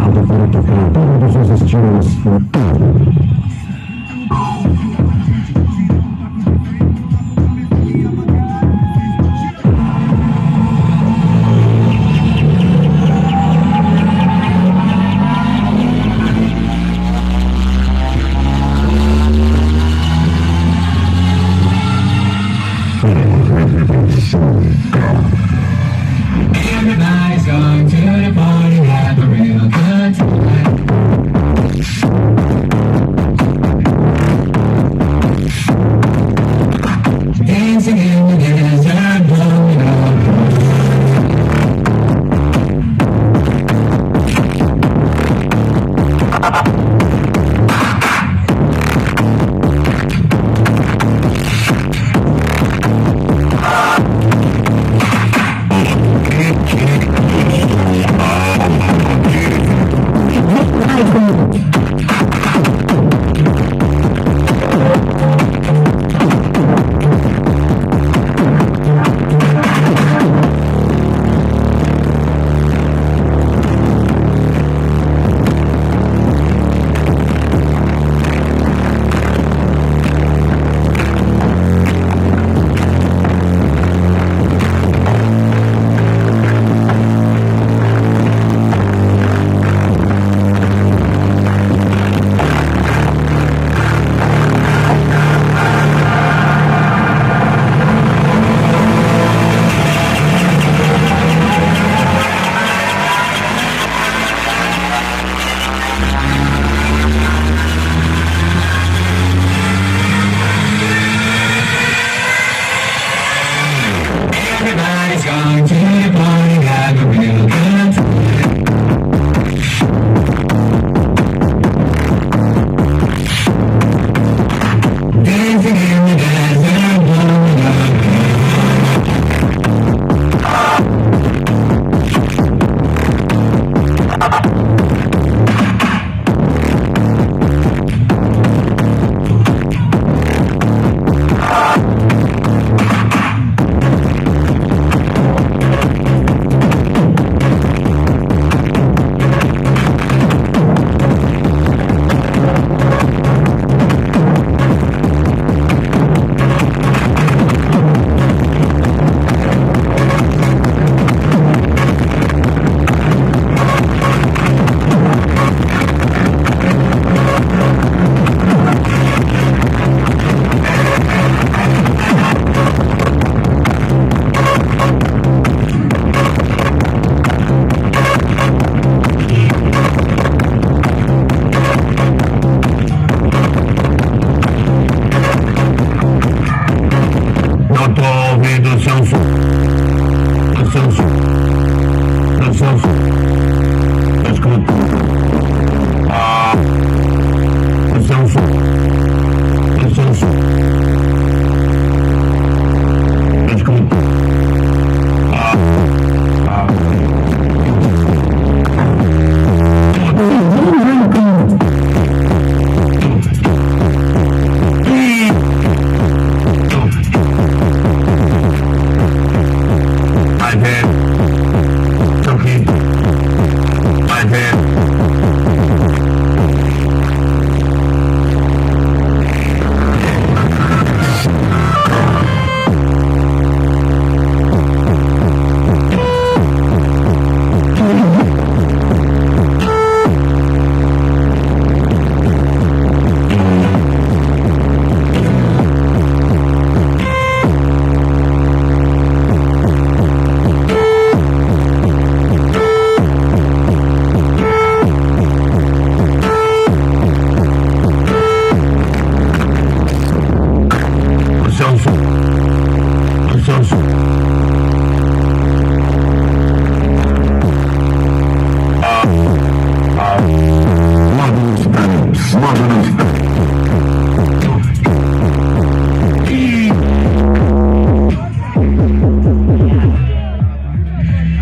pensado para tocar todos os estilos. Everybody's going to the party, have a real good time. Dancing in the desert, blowing up. Everybody's going to the party, have a real good time. Dancing in the desert, blowing up. Não tô ouvindo o seu som. O seu som. O seu som. Escuta. O seu som.